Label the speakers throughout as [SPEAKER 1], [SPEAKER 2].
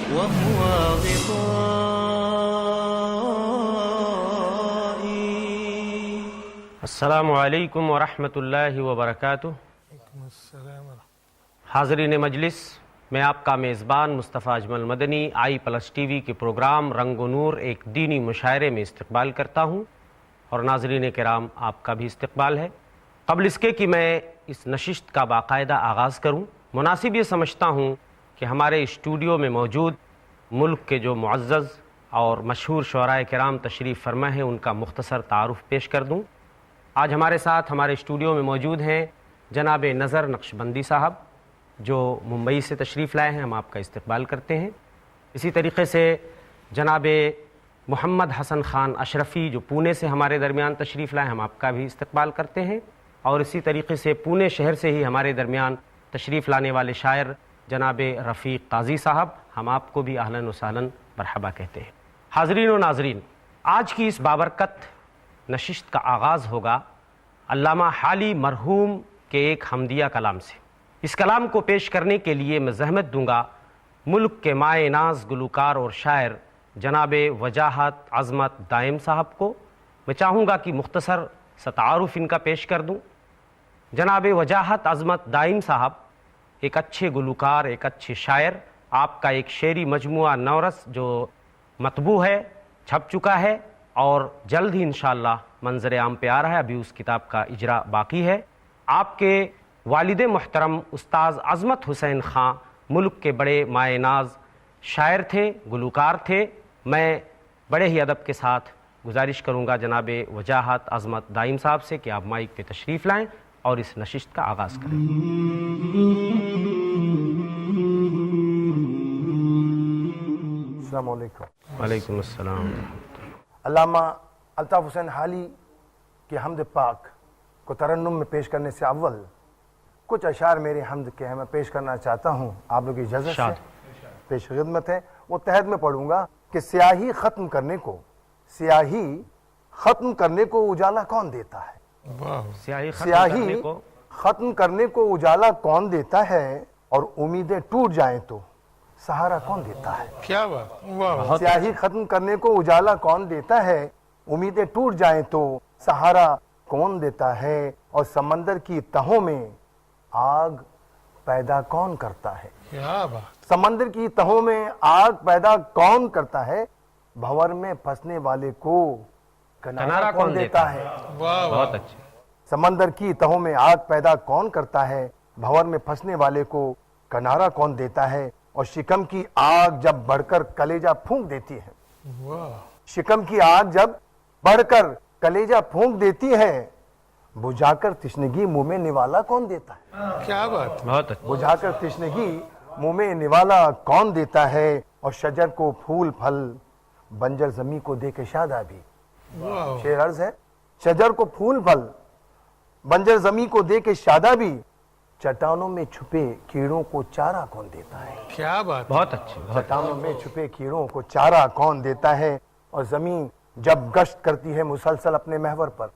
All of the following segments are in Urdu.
[SPEAKER 1] وهو غطائي.
[SPEAKER 2] السلام علیکم ورحمۃ اللہ وبرکاتہ. حاضرین مجلس، میں آپ کا میزبان مصطفیٰ اجمل مدنی i+TV کے پروگرام رنگ و نور ایک دینی مشاعرے میں استقبال کرتا ہوں، اور ناظرین کرام آپ کا بھی استقبال ہے. قبل اس کے کہ میں اس نشست کا باقاعدہ آغاز کروں، مناسب یہ سمجھتا ہوں کہ ہمارے اسٹوڈیو میں موجود ملک کے جو معزز اور مشہور شعراء کرام تشریف فرما ہیں ان کا مختصر تعارف پیش کر دوں. آج ہمارے ساتھ ہمارے اسٹوڈیو میں موجود ہیں جناب نظر نقشبندی صاحب، جو ممبئی سے تشریف لائے ہیں. ہم آپ کا استقبال کرتے ہیں. اسی طریقے سے جناب محمد حسن خان اشرفی، جو پونے سے ہمارے درمیان تشریف لائے ہیں، ہم آپ کا بھی استقبال کرتے ہیں. اور اسی طریقے سے پونے شہر سے ہی ہمارے درمیان تشریف لانے والے شاعر جناب رفیق قاضی صاحب، ہم آپ کو بھی اہلاً و سہلاً مرحبا کہتے ہیں. حاضرین و ناظرین، آج کی اس بابرکت نشست کا آغاز ہوگا علامہ حالی مرحوم کے ایک حمدیہ کلام سے. اس کلام کو پیش کرنے کے لیے میں زحمت دوں گا ملک کے مائے ناز گلوکار اور شاعر جناب وجاہت عظمت دائم صاحب کو. میں چاہوں گا کہ مختصر سا تعارف ان کا پیش کر دوں. جناب وجاہت عظمت دائم صاحب ایک اچھے گلوکار، ایک اچھے شاعر. آپ کا ایک شعری مجموعہ نورس جو مطبوع ہے، چھپ چکا ہے، اور جلد ہی انشاءاللہ منظر عام پہ آ رہا ہے. ابھی اس کتاب کا اجرا باقی ہے. آپ کے والد محترم استاذ عظمت حسین خان ملک کے بڑے مائے ناز شاعر تھے، گلوکار تھے. میں بڑے ہی ادب کے ساتھ گزارش کروں گا جناب وجاہت عظمت دائم صاحب سے کہ آپ مائک پہ تشریف لائیں اور اس نشست کا آغاز کریں.
[SPEAKER 3] السلام علیکم.
[SPEAKER 2] وعلیکم السلام.
[SPEAKER 3] علامہ الطاف حسین حالی کے حمد پاک کو ترنم میں پیش کرنے سے اول کچھ اشعار میرے حمد کے ہیں، میں پیش کرنا چاہتا ہوں. آپ لوگ کی اجازت سے پیش خدمت ہے. وہ تحت میں پڑھوں گا کہ سیاہی ختم کرنے کو اجالا کون دیتا ہے؟ سیاہی ختم کرنے کو اجالا کون دیتا ہے، اور امیدیں ٹوٹ جائیں تو سہارا کون دیتا ہے؟
[SPEAKER 4] کیا بات.
[SPEAKER 3] سیاہی ختم کرنے کو اجالا کون دیتا ہے، امیدیں ٹوٹ جائیں تو سہارا کون دیتا ہے، اور سمندر کی تہوں میں آگ پیدا کون کرتا ہے؟
[SPEAKER 4] کیا بات.
[SPEAKER 3] سمندر کی تہوں میں آگ پیدا کون کرتا ہے، بھنور میں پھنسنے والے کو کنارہ کون دیتا ہے؟
[SPEAKER 2] بہت اچھے.
[SPEAKER 3] سمندر کی تہوں میں آگ پیدا کون کرتا ہے، بھنور میں پھنسنے والے کو کنارہ کون دیتا ہے، اور شکم کی آگ جب بڑھ کر کلیجہ پھونک دیتی ہے، شکم کی آگ جب بڑھ کر کلیجہ پھونک دیتی ہے، بجھا کر تشنگی منہ میں نوالا کون دیتا ہے؟
[SPEAKER 4] کیا بات.
[SPEAKER 2] بہت اچھے.
[SPEAKER 3] بجھا کر تشنگی منہ میں نوالا کون دیتا ہے، اور شجر کو پھول پھل بنجر زمیں کو دے کے شادابی. شعر عرض ہے، شجر کو پھول پھل بنجر زمیں کو دے کے شادابی، چٹانوں میں چھپے کیڑوں کو چارہ کون دیتا ہے؟
[SPEAKER 4] کیا بات.
[SPEAKER 2] بہت اچھے.
[SPEAKER 3] چٹانوں میں چھپے کیڑوں کو چارہ کون دیتا ہے، اور زمین جب گشت کرتی ہے مسلسل اپنے محور پر،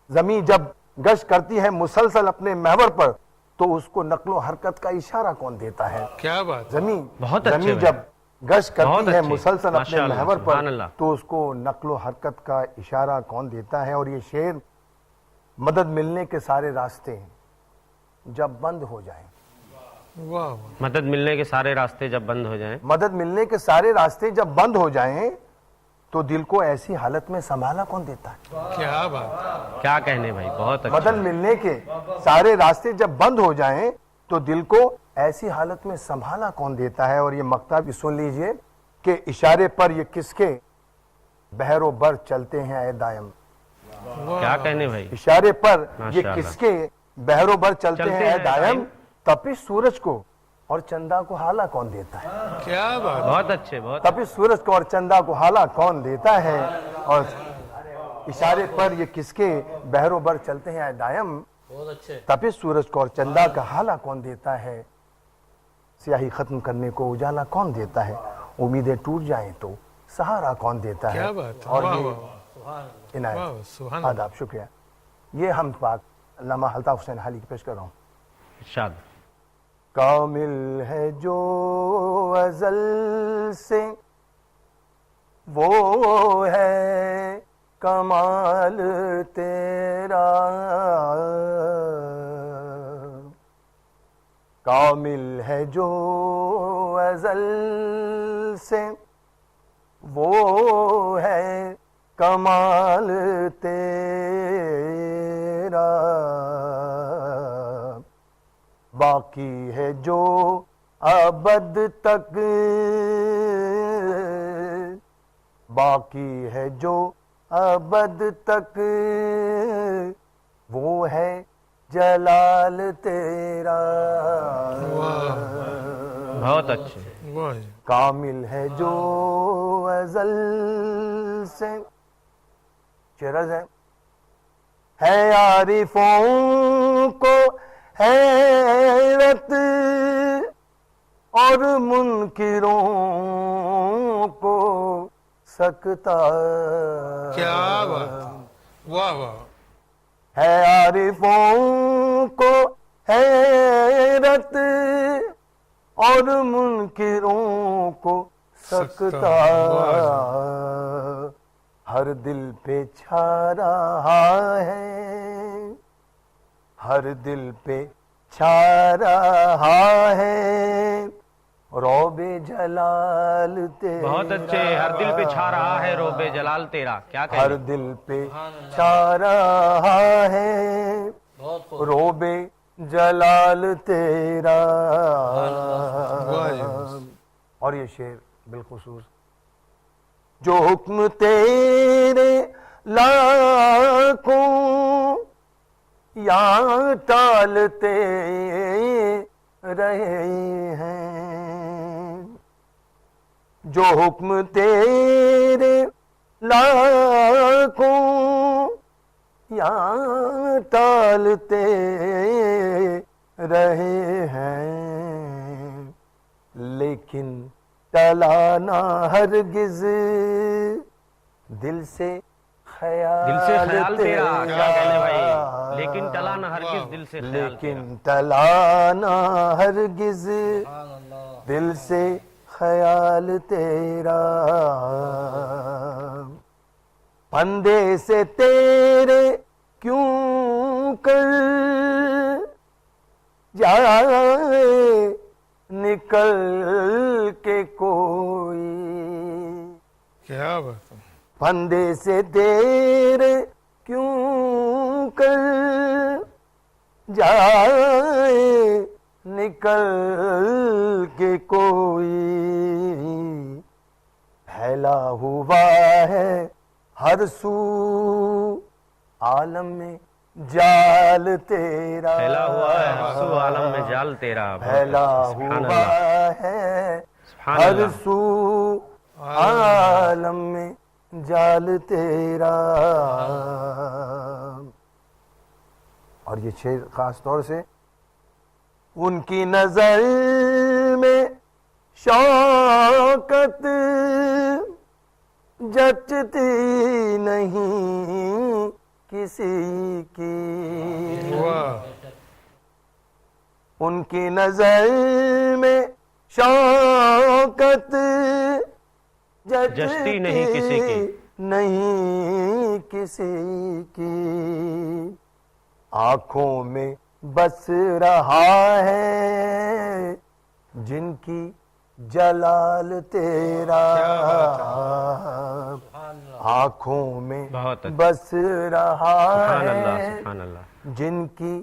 [SPEAKER 3] زمین جب گشت کرتی ہے مسلسل اپنے محور پر، تو اس کو نقل و حرکت کا اشارہ کون دیتا ہے؟
[SPEAKER 4] کیا بات.
[SPEAKER 3] زمین
[SPEAKER 2] بہت اچھے
[SPEAKER 3] جب گشت کرتی ہے مسلسل اپنے
[SPEAKER 2] ماشاءاللہ،
[SPEAKER 3] محور پر،
[SPEAKER 2] سبحان اللہ.
[SPEAKER 3] تو اس کو نقل و حرکت کا اشارہ کون دیتا ہے؟ اور یہ شعر مدد ملنے کے سارے راستے جب بند ہو جائیں،
[SPEAKER 2] مدد ملنے کے سارے راستے جب بند ہو جائیں،
[SPEAKER 3] مدد ملنے کے سارے راستے جب بند ہو جائیں، تو دل کو ایسی حالت میں سنبھالا کون دیتا ہے؟
[SPEAKER 4] کیا بات.
[SPEAKER 2] کیا کہنے بھائی. بہت اچھے.
[SPEAKER 3] مدد ملنے کے سارے راستے جب بند ہو جائیں تو دل کو ایسی حالت میں سنبھالا کون دیتا ہے؟ اور یہ مقطع بھی سن لیجئے کہ اشارے پر یہ کس کے بحر و بر چلتے ہیں اے دائم.
[SPEAKER 2] کیا کہنے بھائی.
[SPEAKER 3] اشارے پر یہ
[SPEAKER 2] ماشاءاللہ.
[SPEAKER 3] کس کے بحر و بر چلتے ہیں اے دائم، تپش سورج کو اور چندہ کو حالا کون دیتا ہے؟
[SPEAKER 4] کیا بات.
[SPEAKER 2] بہت اچھے. بہت
[SPEAKER 3] تپش سورج کو اور چندہ کو حالا کون دیتا ہے، اور اشارے پر یہ کس کے بحر و بر چلتے ہیں اے دائم، تپش سورج کو اور چندہ کا حالا کون دیتا ہے، سیاہی ختم کرنے کو اجالا کون دیتا ہے، امیدیں ٹوٹ جائیں تو سہارا کون دیتا ہے.
[SPEAKER 4] کیا بات.
[SPEAKER 3] اور یہ عنایت. آداب. شکریہ. یہ حمد پاک علامہ الطاف حسین حالی کی پیش کر رہا ہوں.
[SPEAKER 2] ارشاد.
[SPEAKER 3] کامل ہے جو ازل سے وہ ہے کمال تیرا، کامل ہے جو ازل سے وہ ہے کمال تیرا، باقی ہے جو ابد تک، باقی ہے جو ابد تک وہ ہے جلال تیرا،
[SPEAKER 2] بہت اچھے.
[SPEAKER 4] واہ
[SPEAKER 3] کامل ہے جو ازل سے. شعرز ہے عارفوں کو حیرت اور منکروں کو سکتا،
[SPEAKER 4] کیا بات، واہ واہ،
[SPEAKER 3] ہے عارفوں کو حیرت اور منکروں کو سکتا، ہر دل پہ چھا رہا ہے، ہر دل پہ چھا رہا ہے روب جلال تیرا.
[SPEAKER 2] بہت اچھے. ہر دل پہ چھا رہا ہے روب جلال تیرا. کیا کہیں
[SPEAKER 3] ہر دل پہ چھا رہا ہے روب جلال تیرا. اور یہ شعر بالخصوص جو حکم تیرے لاکھوں یا ٹالتے رہے ہیں، جو حکم تیرے لاکھوں یا ٹالتے رہے ہیں، لیکن ٹلا نہ ہرگز دل سے خیال
[SPEAKER 2] تیرا. کیا کہنے بھائی، لیکن ٹلا نہ ہرگز دل سے خیال تیرا.
[SPEAKER 3] لیکن ٹلا نہ ہرگز دل سے خیال تیرا، پندے سے تیرے کیوں کر جائے نکل کے کوئی،
[SPEAKER 4] کیا بات،
[SPEAKER 3] پندے سے تیرے کیوں کر جائے نکل کے کوئی، پھیلا ہوا ہے ہر سو عالم میں جال تیرا،
[SPEAKER 2] پھیلا ہوا ہے ہر سو عالم میں جال تیرا.
[SPEAKER 3] پھیلا ہوا ہے ہر سو عالم میں جال تیرا. اور یہ شعر خاص طور سے ان کی نظر میں شوکت جچتی نہیں کسی کی، ان کی نظر میں شوکت
[SPEAKER 2] جچتی نہیں کسی کی،
[SPEAKER 3] نہیں کسی کی، آنکھوں میں بس رہا ہے جن کی جلال تیرا، آنکھوں میں بس رہا ہے جن کی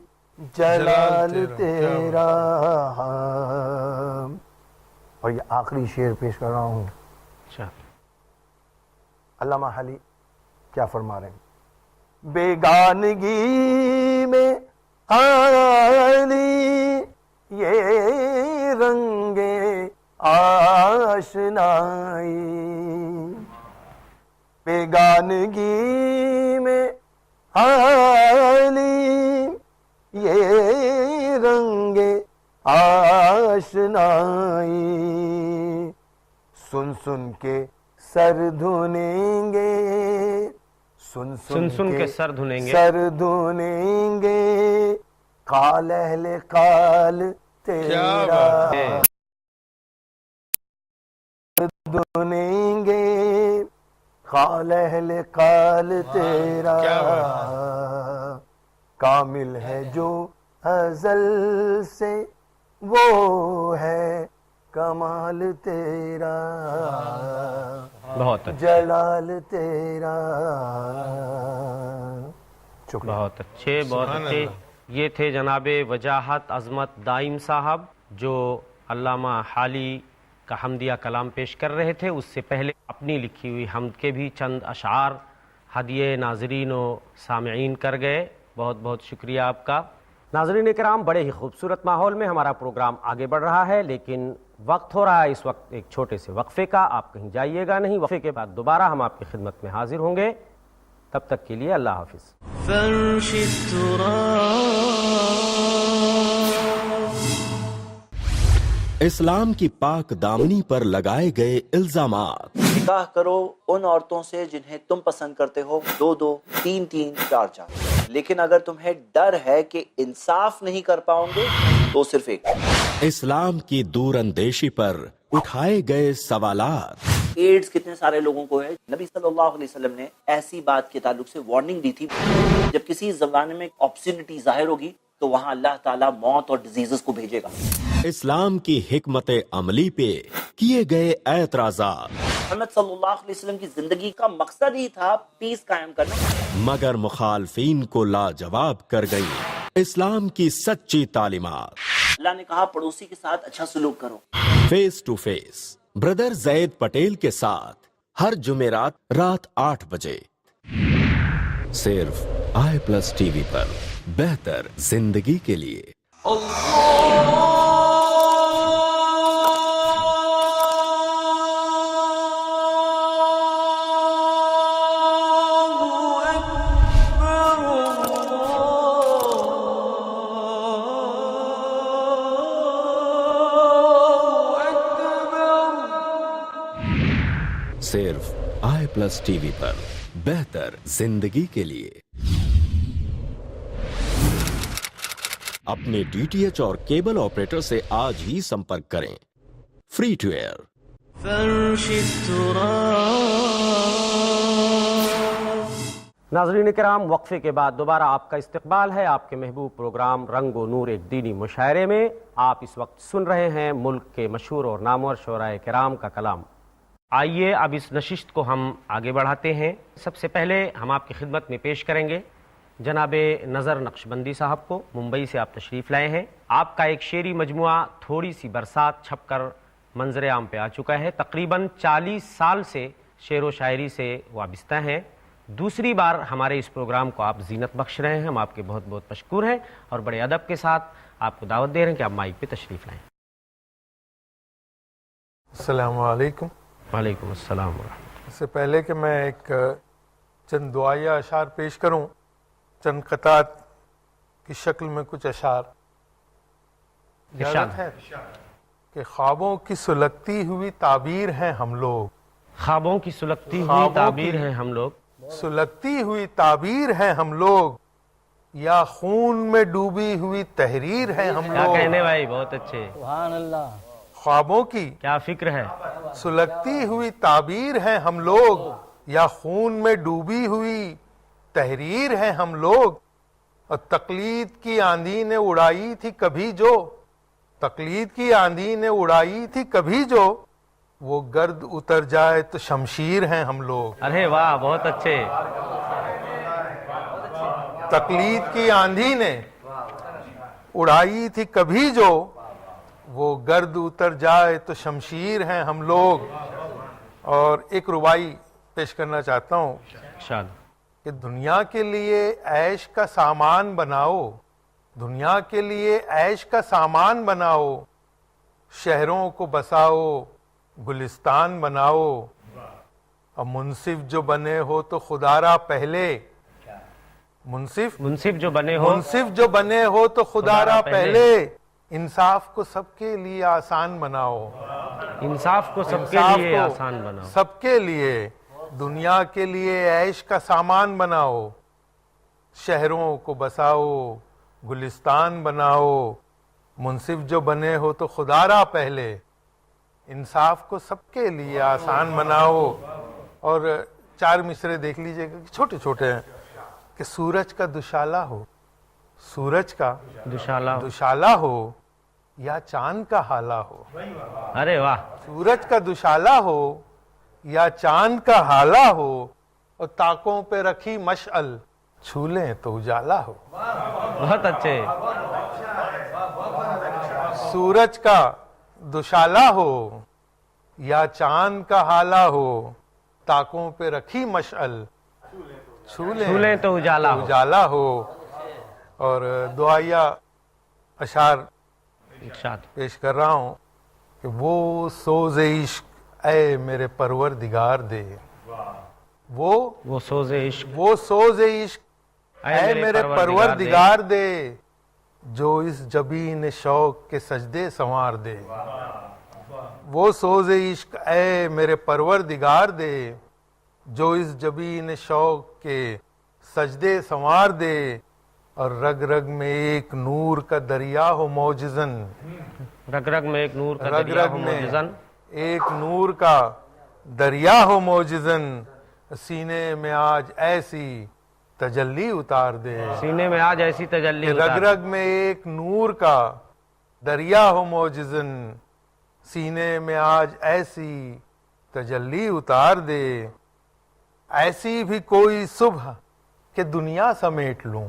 [SPEAKER 3] جلال تیرا. اور یہ آخری شعر پیش کر رہا ہوں. علامہ حلی کیا فرما رہے ہیں، بیگانگی میں حالی یہ رنگ آشنائی، بیگانگی میں حالی یہ رنگ آشنائی، سن سن کے سر دھنیں گے، سن
[SPEAKER 2] کے سر دھنیں گے،
[SPEAKER 3] سر دھنیں گے قال اہل قال تیرا. گردنیں گے قال اہل قال تیرا کامل ہے جو ازل سے وہ ہے کمال تیرا
[SPEAKER 2] بہت اچھا،
[SPEAKER 3] جلال تیرا. شکریہ.
[SPEAKER 2] بہت اچھے، بہت اچھے. یہ تھے جناب وجاہت عظمت دائم صاحب جو علامہ حالی کا حمدیہ کلام پیش کر رہے تھے. اس سے پہلے اپنی لکھی ہوئی حمد کے بھی چند اشعار ہدیے ناظرین و سامعین کر گئے. بہت بہت شکریہ آپ کا. ناظرین کرام، بڑے ہی خوبصورت ماحول میں ہمارا پروگرام آگے بڑھ رہا ہے، لیکن وقت ہو رہا ہے اس وقت ایک چھوٹے سے وقفے کا. آپ کہیں جائیے گا نہیں. وقفے کے بعد دوبارہ ہم آپ کی خدمت میں حاضر ہوں گے. تب تک کے لیے اللہ حافظ.
[SPEAKER 1] فرش التراب.
[SPEAKER 5] اسلام کی پاک دامنی پر لگائے گئے الزامات.
[SPEAKER 6] نکاح کرو ان عورتوں سے جنہیں تم پسند کرتے ہو، 2-2 3-3 4-4. لیکن اگر تمہیں ڈر ہے کہ انصاف نہیں کر پاؤ گے تو صرف ایک.
[SPEAKER 5] اسلام کی دور اندیشی پر اٹھائے گئے سوالات.
[SPEAKER 6] ایڈز کتنے سارے لوگوں کو ہے. نبی صلی اللہ علیہ وسلم نے ایسی بات کے تعلق سے وارننگ دی تھی، جب کسی زمانے میں اپسینٹی ظاہر ہوگی تو وہاں اللہ تعالیٰ موت اور ڈیزیزز کو بھیجے گا.
[SPEAKER 5] اسلام کی حکمت عملی پہ کیے گئے اعتراضات.
[SPEAKER 6] محمد صلی اللہ علیہ وسلم کی زندگی کا مقصد ہی تھا پیس قائم کرنا،
[SPEAKER 5] مگر مخالفین کو لاجواب کر گئی اسلام کی سچی تعلیمات.
[SPEAKER 6] اللہ نے کہا پڑوسی کے ساتھ اچھا سلوک کرو.
[SPEAKER 5] فیس ٹو فیس بردر زید پٹیل کے ساتھ ہر جمعرات رات 8 بجے صرف i+ ٹی وی پر. بہتر زندگی کے لیے. صرف i+ ٹی وی پر. بہتر زندگی کے لیے. اپنے DTH اور کیبل آپریٹر سے آج ہی سمپرک کریں. Free to air.
[SPEAKER 1] فرش التراب.
[SPEAKER 2] ناظرین کرام، وقفے کے بعد دوبارہ آپ کا استقبال ہے آپ کے محبوب پروگرام رنگ و نور ایک دینی مشاعرے میں. آپ اس وقت سن رہے ہیں ملک کے مشہور اور نامور شعراء کرام کا کلام. آئیے اب اس نشست کو ہم آگے بڑھاتے ہیں. سب سے پہلے ہم آپ کی خدمت میں پیش کریں گے جناب نظر نقشبندی صاحب کو. ممبئی سے آپ تشریف لائے ہیں. آپ کا ایک شعری مجموعہ تھوڑی سی برسات چھپ کر منظر عام پہ آ چکا ہے. تقریباً 40 سال سے شعر و شاعری سے وابستہ ہیں. دوسری بار ہمارے اس پروگرام کو آپ زینت بخش رہے ہیں. ہم آپ کے بہت بہت مشکور ہیں اور بڑے ادب کے ساتھ آپ کو دعوت دے رہے ہیں کہ آپ مائک پہ تشریف لائیں.
[SPEAKER 4] السلام علیکم.
[SPEAKER 2] وعلیکم السلام ورحمۃ.
[SPEAKER 4] اس سے پہلے کہ میں ایک چند دعائیہ اشعار پیش کروں، چند قطعات کی شکل میں کچھ اشعار.
[SPEAKER 2] ارشاد
[SPEAKER 4] ہے کہ خوابوں کی سلگتی ہوئی تعبیر ہیں ہم لوگ.
[SPEAKER 2] خوابوں کی سلگتی ہوئی
[SPEAKER 4] خوابوں
[SPEAKER 2] تعبیر
[SPEAKER 4] کی
[SPEAKER 2] ہیں ہم لوگ.
[SPEAKER 4] سلگتی ہوئی تعبیر ہیں ہم لوگ، یا خون میں ڈوبی ہوئی تحریر ہیں ہم
[SPEAKER 2] کیا
[SPEAKER 4] لوگ.
[SPEAKER 2] کہنے بھائی، بہت اچھے.
[SPEAKER 4] خوابوں کی
[SPEAKER 2] کیا فکر ہے.
[SPEAKER 4] سلگتی ہوئی تعبیر ہیں ہم لوگ، یا خون میں ڈوبی ہوئی تحریر ہیں ہم لوگ. اور تقلید کی آندھی نے اڑائی تھی کبھی جو، تقلید کی آندھی نے اڑائی تھی کبھی جو، وہ گرد اتر جائے تو شمشیر ہیں ہم لوگ.
[SPEAKER 2] ارے واہ، بہت اچھے.
[SPEAKER 4] تقلید کی آندھی نے اڑائی تھی کبھی جو، وہ گرد اتر جائے تو شمشیر ہیں ہم لوگ. اور ایک ربائی پیش کرنا چاہتا ہوں
[SPEAKER 2] ارشاد.
[SPEAKER 4] کہ دنیا کے لیے عیش کا سامان بناؤ، دنیا کے لیے عیش کا سامان بناؤ، شہروں کو بساؤ گلستان بناؤ. اور منصف جو بنے ہو تو خدا را پہلے،
[SPEAKER 2] منصف جو بنے ہو،
[SPEAKER 4] منصف جو بنے ہو تو خدا را پہلے، انصاف کو سب کے لیے آسان بناؤ.
[SPEAKER 2] انصاف کو سب کے
[SPEAKER 4] انصاف
[SPEAKER 2] لیے
[SPEAKER 4] کو
[SPEAKER 2] آسان بناؤ.
[SPEAKER 4] سب کے لیے دنیا کے لیے عیش کا سامان بناؤ، شہروں کو بساؤ گلستان بناؤ. منصف جو بنے ہو تو خدا را پہلے، انصاف کو سب کے لیے آسان بناؤ. اور 4 مصرے دیکھ لیجئے گا، چھوٹے چھوٹے ہیں، کہ سورج کا دوشالہ ہو، سورج کا دوشالہ ہو یا چاند کا حالہ ہو.
[SPEAKER 2] ارے واہ،
[SPEAKER 4] سورج کا دوشالہ ہو یا چاند کا حالہ ہو، اور طاقوں پہ رکھی مشعل چھو لیں تو اجالا ہو.
[SPEAKER 2] بہت اچھے.
[SPEAKER 4] سورج کا دوشالہ ہو یا چاند کا حالہ ہو، طاقوں پہ رکھی مشعل چھو لیں
[SPEAKER 2] تو
[SPEAKER 4] اجالا ہو. اور دعائیہ اشعار
[SPEAKER 2] ارشاد.
[SPEAKER 4] پیش کر رہا ہوں کہ وہ سوز عشق اے میرے پروردگار دے،
[SPEAKER 2] وہ سوز عشق
[SPEAKER 4] وہ سوز عشق اے میرے پروردگار دے، جو اس جبین شوق کے سجدے سنوار دے. وہ سوز عشق اے میرے پروردگار دے، جو اس جبین شوق کے سجدے سنوار دے. اور رگ رگ میں ایک نور کا دریا ہو موجزن،
[SPEAKER 2] رگ رگ میں ایک نور کا
[SPEAKER 4] رگ
[SPEAKER 2] دریا
[SPEAKER 4] رگ
[SPEAKER 2] ہو
[SPEAKER 4] میں
[SPEAKER 2] موجزن.
[SPEAKER 4] ایک نور کا دریا ہو موجزن، سینے میں آج ایسی تجلی اتار دے.
[SPEAKER 2] سینے میں آج ایسی تجلی
[SPEAKER 4] رگ
[SPEAKER 2] اتار.
[SPEAKER 4] رگ میں ایک نور کا دریا ہو موجزن، سینے میں آج ایسی تجلی اتار دے. ایسی بھی کوئی صبح کہ دنیا سمیٹ لوں،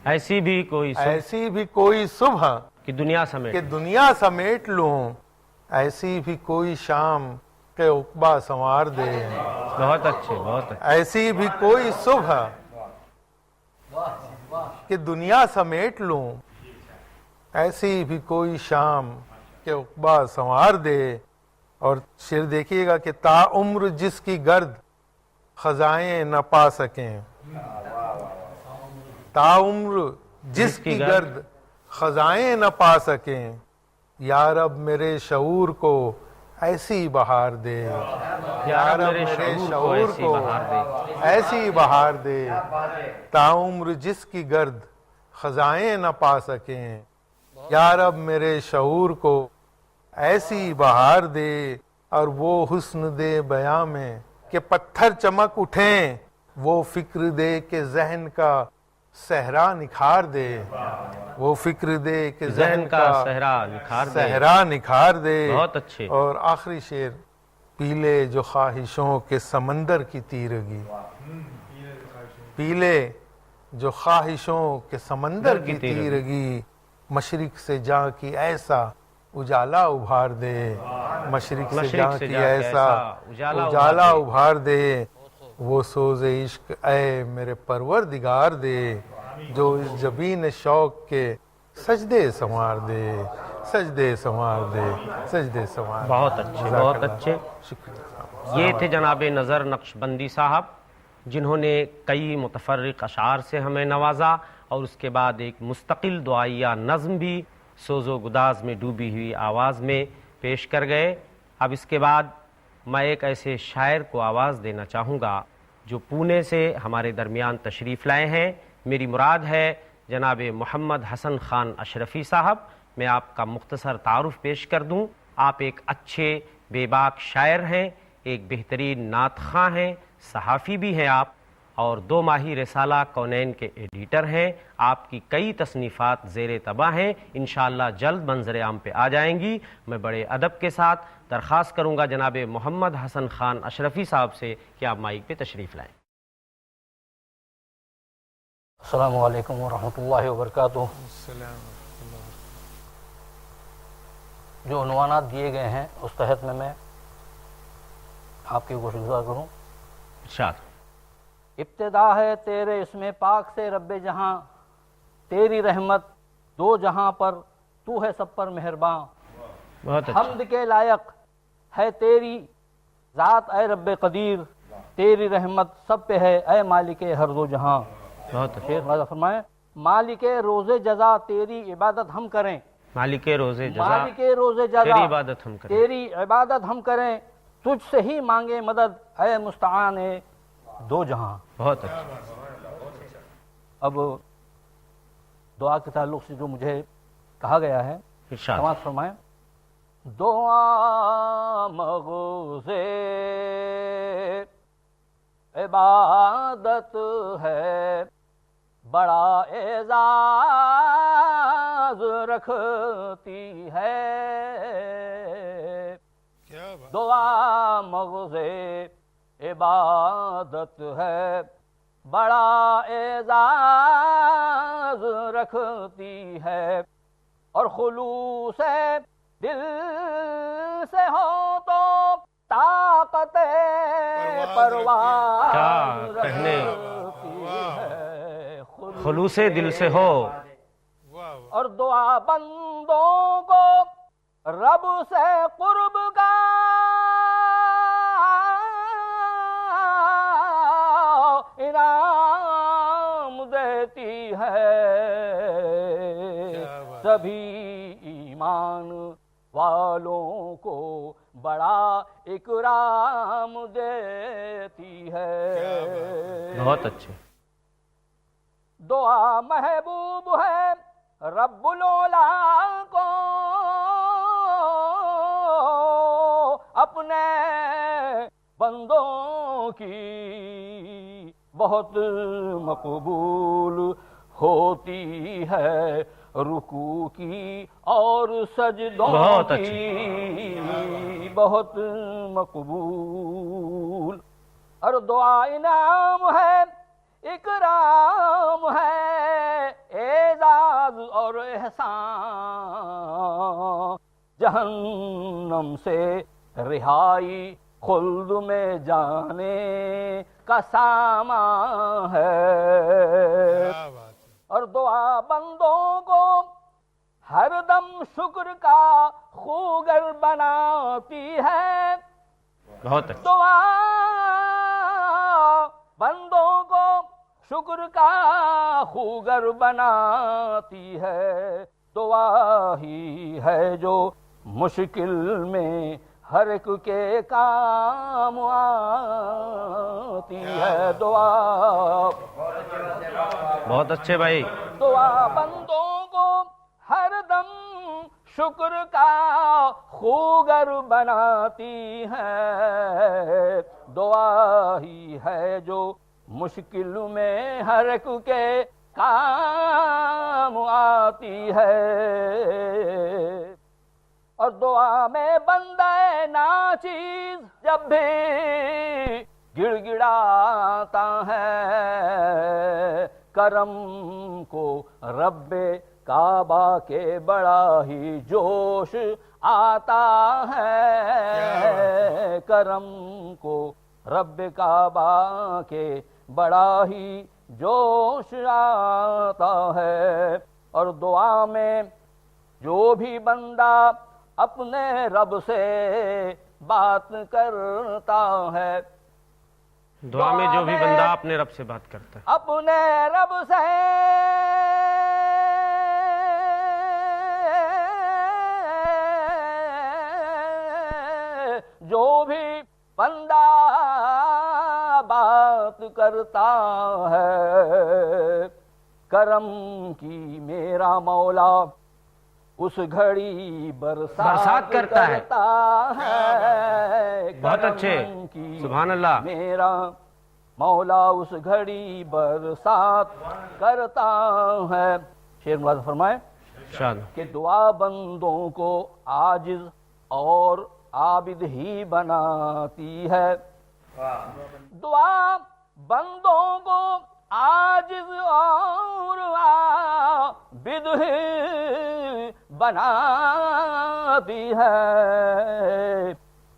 [SPEAKER 2] ایسی بھی کوئی
[SPEAKER 4] ایسی بھی کوئی صبح
[SPEAKER 2] کہ دنیا سمیت.
[SPEAKER 4] کہ دنیا سمیٹ لوں، ایسی بھی کوئی شام کہ عقبہ سنوار دے.
[SPEAKER 2] بہت اچھے، بہت اچھے.
[SPEAKER 4] ایسی بھی کوئی صبح کہ دنیا سمیٹ لوں، ایسی بھی کوئی شام کہ عقبہ سنوار دے. اور شعر دیکھیے گا کہ تا عمر جس کی گرد خزائیں نہ پا سکیں، تا عمر جس کی گرد خزائیں نہ پا سکیں، یا رب میرے شعور کو ایسی بہار دے.
[SPEAKER 2] یا رب میرے شعور کو
[SPEAKER 4] ایسی بہار دے. تا عمر جس کی گرد خزائیں نہ پا سکیں، یا رب میرے شعور کو ایسی بہار دے. اور وہ حسن دے بیاں میں کہ پتھر چمک اٹھیں، وہ فکر دے کہ ذہن کا صحرا نکھار دے. وہ فکر دے کہ
[SPEAKER 2] ذہن کا
[SPEAKER 4] صحرا نکھار دے.
[SPEAKER 2] بہت اچھے.
[SPEAKER 4] اور آخری شعر، پیلے جو خواہشوں کے سمندر کی تیرگی، پیلے جو خواہشوں کے سمندر کی تیرگی، مشرق سے جاں کی ایسا اجالا ابھار دے. مشرق سے جاں کی ایسا اجالا ابھار دے. وہ سوز عشق اے میرے پروردگار دے، جو اس جبین شوق کے سجدے سنوار دے، سجدے سنوار دے، سجدے سنوار دے.
[SPEAKER 2] بہت اچھے، بہت اچھے.
[SPEAKER 4] شکریہ.
[SPEAKER 2] یہ تھے جناب نظر نقشبندی صاحب، جنہوں نے کئی متفرق اشعار سے ہمیں نوازا، اور اس کے بعد ایک مستقل دعائیہ نظم بھی سوز و گداز میں ڈوبی ہوئی آواز میں پیش کر گئے. اب اس کے بعد میں ایک ایسے شاعر کو آواز دینا چاہوں گا جو پونے سے ہمارے درمیان تشریف لائے ہیں. میری مراد ہے جناب محمد حسن خان اشرفی صاحب. میں آپ کا مختصر تعارف پیش کر دوں. آپ ایک اچھے بے باک شاعر ہیں، ایک بہترین نعت خواں ہیں، صحافی بھی ہیں آپ، اور 2 ماہی رسالہ کونین کے ایڈیٹر ہیں. آپ کی کئی تصنیفات زیر طبع ہیں، انشاءاللہ جلد منظر عام پہ آ جائیں گی. میں بڑے ادب کے ساتھ درخواست کروں گا جناب محمد حسن خان اشرفی صاحب سے کہ آپ مائک پہ تشریف لائیں.
[SPEAKER 7] السلام علیکم ورحمۃ اللہ وبرکاتہ. جو عنوانات دیے گئے ہیں اس تحت میں آپ کی گوش گزار کروں.
[SPEAKER 2] ارشاد.
[SPEAKER 7] ابتدا ہے تیرے اسم پاک سے رب جہاں، تیری رحمت 2 جہاں پر، تو ہے سب پر مہرباں.
[SPEAKER 2] بہت اچھا.
[SPEAKER 7] حمد کے لائق ہے تیری ذات اے رب قدیر، تیری رحمت سب پہ ہے اے مالک ہر 2 جہاں.
[SPEAKER 2] بہت اچھا.
[SPEAKER 7] شیخ راجہ فرمائے، مالک روز جزا تیری عبادت ہم کریں،
[SPEAKER 2] مالک روز جزا
[SPEAKER 7] مالک روز جزا
[SPEAKER 2] تیری عبادت ہم کریں،
[SPEAKER 7] تیری عبادت ہم کریں، تجھ سے ہی مانگے مدد اے مستعان 2 جہاں.
[SPEAKER 2] بہت اچھا.
[SPEAKER 7] اب دعا کے تعلق سے جو مجھے کہا گیا ہے
[SPEAKER 2] ارشاد.
[SPEAKER 7] سماعت فرمائیں. دعا مغز عبادت ہے، بڑا اعزاز رکھتی ہے، دعا مغز عبادت ہے، بڑا اعزاز رکھتی ہے، اور خلوص دل سے ہو تو طاقت پرواز
[SPEAKER 2] کیا کہنے،
[SPEAKER 7] رکھتی ہے،
[SPEAKER 2] خلوص دل سے ہو.
[SPEAKER 7] اور دعا بندوں کو رب سے قرب کا انعام دیتی ہے، سبھی ایمان والوں کو بڑا اکرام دیتی ہے.
[SPEAKER 2] بہت اچھے.
[SPEAKER 7] دعا محبوب ہے رب العلا کو، اپنے بندوں کی بہت مقبول ہوتی ہے، رکوع کی اور سجدوں
[SPEAKER 2] بہت
[SPEAKER 7] کی بہت مقبول. اور دعا انعام ہے، اکرام ہے، اعزاز اور احسان، جہنم سے رہائی، خلد میں جانے کا سامان ہے. اور دعا بندوں کو ہر دم شکر کا خوگر بناتی ہے،
[SPEAKER 2] بہت اچھا.
[SPEAKER 7] دعا بندوں کو شکر کا خوگر بناتی ہے، دعا ہی ہے جو مشکل میں ہر ایک کے کام آتی ہے، دعا.
[SPEAKER 2] بہت اچھے بھائی.
[SPEAKER 7] دعا بندوں کو ہر دم شکر کا خوگر بناتی ہے، دعا ہی ہے جو مشکل میں ہر ایک کے کام آتی ہے. اور دعا میں بندہ ناچیز جب بھی گڑ گڑاتا ہے، کرم کو رب کعبہ کے بڑا ہی جوش آتا ہے، کرم کو رب کعبہ کے بڑا ہی جوش آتا ہے. اور دعا میں جو بھی بندہ اپنے رب سے بات کرتا ہے،
[SPEAKER 2] دعا میں جو بھی بندہ اپنے رب سے بات کرتا ہے،
[SPEAKER 7] اپنے رب سے جو بھی بندہ بات کرتا ہے، کرم کی میرا مولا اس گھڑی برسات
[SPEAKER 2] کرتا ہے. بہت
[SPEAKER 7] کرم
[SPEAKER 2] اچھے.
[SPEAKER 7] کی
[SPEAKER 2] سبحان اللہ.
[SPEAKER 7] میرا مولا اس گھڑی برسات کرتا ہے. شیر ملازم فرمائے
[SPEAKER 2] شاد.
[SPEAKER 7] کہ دعا بندوں کو عاجز اور عابد ہی بناتی ہے، دعا بندوں کو عاجز اور عابد ہی بناتی ہے،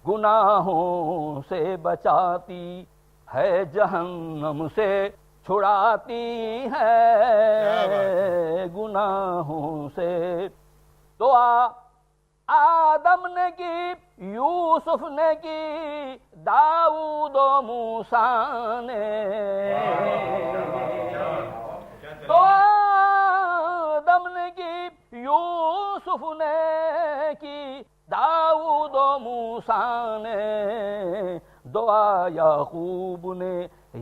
[SPEAKER 7] گناہوں سے بچاتی ہے، جہنم سے چھڑاتی ہے، گناہوں سے. دعا آدم نے کی، یوسف نے کی، داؤد و موسیٰ نے، دعا آدم نے کی، یوسف نے کی، داؤد و موسیٰ نے، دعا یعقوب نے،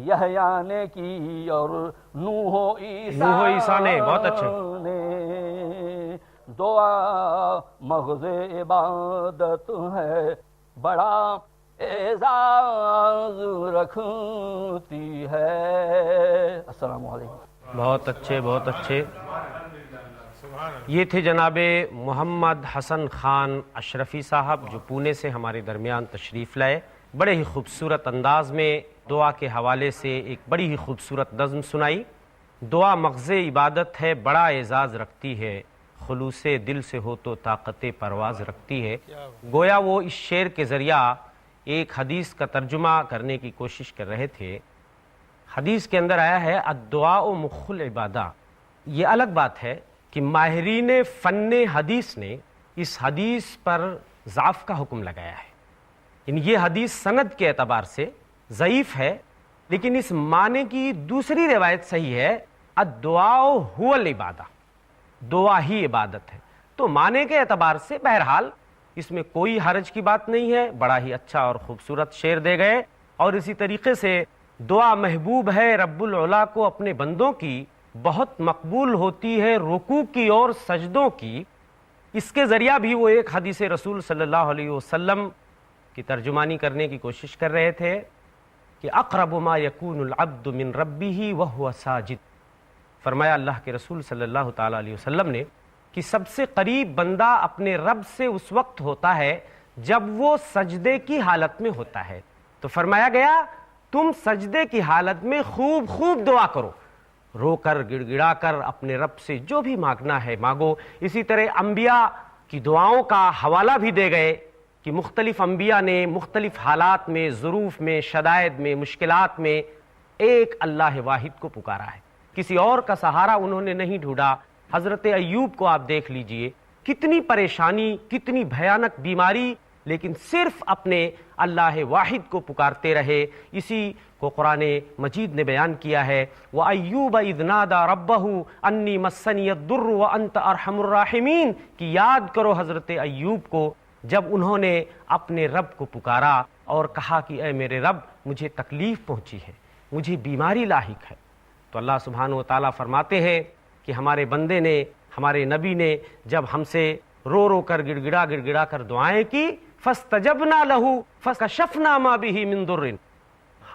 [SPEAKER 7] یحییٰ نے کی، اور نوح و عیسیٰ
[SPEAKER 2] نوح و عیسیٰ نے. بہت اچھے.
[SPEAKER 7] دعا مغز عبادت ہے، بڑا اعزاز رکھتی ہے۔ السلام علیکم۔
[SPEAKER 2] بہت اچھے، بہت اچھے۔ یہ تھے جناب محمد حسن خان اشرفی صاحب جو پونے سے ہمارے درمیان تشریف لائے۔ بڑے ہی خوبصورت انداز میں دعا کے حوالے سے ایک بڑی ہی خوبصورت نظم سنائی۔ دعا مغز عبادت ہے، بڑا اعزاز رکھتی ہے، خلوص دل سے ہو تو طاقت پرواز رکھتی ہے۔ گویا وہ اس شعر کے ذریعہ ایک حدیث کا ترجمہ کرنے کی کوشش کر رہے تھے۔ حدیث کے اندر آیا ہے الدعاء مخ العبادہ۔ یہ الگ بات ہے کہ ماہرین فن حدیث نے اس حدیث پر ضعف کا حکم لگایا ہے، یعنی یہ حدیث سند کے اعتبار سے ضعیف ہے، لیکن اس معنی کی دوسری روایت صحیح ہے الدعاء هو العبادہ، دعا ہی عبادت ہے۔ تو معنی کے اعتبار سے بہرحال اس میں کوئی حرج کی بات نہیں ہے، بڑا ہی اچھا اور خوبصورت شعر دے گئے۔ اور اسی طریقے سے دعا محبوب ہے رب العلا کو اپنے بندوں کی، بہت مقبول ہوتی ہے رکوع کی اور سجدوں کی۔ اس کے ذریعہ بھی وہ ایک حدیث رسول صلی اللہ علیہ وسلم کی ترجمانی کرنے کی کوشش کر رہے تھے کہ اقرب ما یکون العبد من ربہ وہو ساجد۔ فرمایا اللہ کے رسول صلی اللہ تعالی علیہ وسلم نے کہ سب سے قریب بندہ اپنے رب سے اس وقت ہوتا ہے جب وہ سجدے کی حالت میں ہوتا ہے۔ تو فرمایا گیا تم سجدے کی حالت میں خوب خوب دعا کرو، رو کر گڑ گڑا کر اپنے رب سے جو بھی مانگنا ہے مانگو۔ اسی طرح انبیاء کی دعاؤں کا حوالہ بھی دے گئے کہ مختلف انبیاء نے مختلف حالات میں، ظروف میں، شدائد میں، مشکلات میں ایک اللہ واحد کو پکارا ہے، کسی اور کا سہارا انہوں نے نہیں ڈھونڈا۔ حضرت ایوب کو آپ دیکھ لیجئے، کتنی پریشانی، کتنی بھیانک بیماری، لیکن صرف اپنے اللہ واحد کو پکارتے رہے۔ اسی کو قرآن مجید نے بیان کیا ہے وَأَيُّوبَ إِذْ نَادَى رَبَّهُ أَنِّي مَسَّنِيَ الضُّرُّ وَأَنْتَ أَرْحَمُ الرَّاحِمِينَ کہ یاد کرو حضرت ایوب کو جب انہوں نے اپنے رب کو پکارا اور کہا کہ اے میرے رب مجھے تکلیف پہنچی ہے، مجھے بیماری لاحق ہے۔ تو اللہ سبحانہ و تعالیٰ فرماتے ہیں کہ ہمارے بندے نے، ہمارے نبی نے جب ہم سے رو رو کر گڑ گڑا کر دعائیں کی فَاسْتَجَبْنَا لَهُ فَكَشَفْنَا مَا بِهِ مِن ضُرٍّ،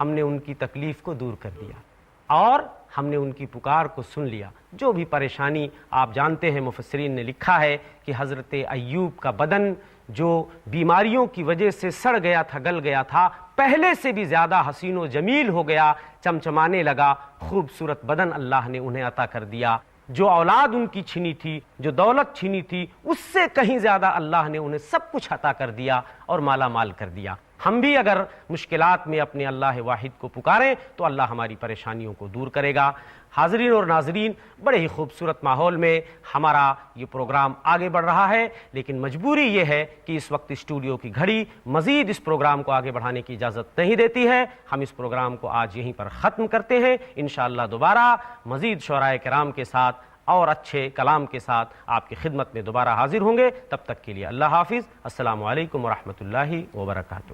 [SPEAKER 2] ہم نے ان کی تکلیف کو دور کر دیا اور ہم نے ان کی پکار کو سن لیا۔ جو بھی پریشانی آپ جانتے ہیں، مفسرین نے لکھا ہے کہ حضرت ایوب کا بدن جو بیماریوں کی وجہ سے سڑ گیا تھا، گل گیا تھا، پہلے سے بھی زیادہ حسین و جمیل ہو گیا، چمچمانے لگا، خوبصورت بدن اللہ نے انہیں عطا کر دیا۔ جو اولاد ان کی چھینی تھی، جو دولت چھینی تھی، اس سے کہیں زیادہ اللہ نے انہیں سب کچھ عطا کر دیا اور مالا مال کر دیا۔ ہم بھی اگر مشکلات میں اپنے اللہ واحد کو پکاریں تو اللہ ہماری پریشانیوں کو دور کرے گا۔ حاضرین اور ناظرین، بڑے ہی خوبصورت ماحول میں ہمارا یہ پروگرام آگے بڑھ رہا ہے، لیکن مجبوری یہ ہے کہ اس وقت اسٹوڈیو کی گھڑی مزید اس پروگرام کو آگے بڑھانے کی اجازت نہیں دیتی ہے۔ ہم اس پروگرام کو آج یہیں پر ختم کرتے ہیں۔ انشاءاللہ دوبارہ مزید شعراء کرام کے ساتھ اور اچھے کلام کے ساتھ آپ کی خدمت میں دوبارہ حاضر ہوں گے۔ تب تک کے لیے اللہ حافظ۔ السلام علیکم ورحمۃ اللہ وبرکاتہ۔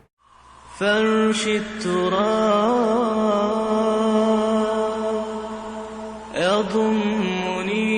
[SPEAKER 1] فرش التراب يضمني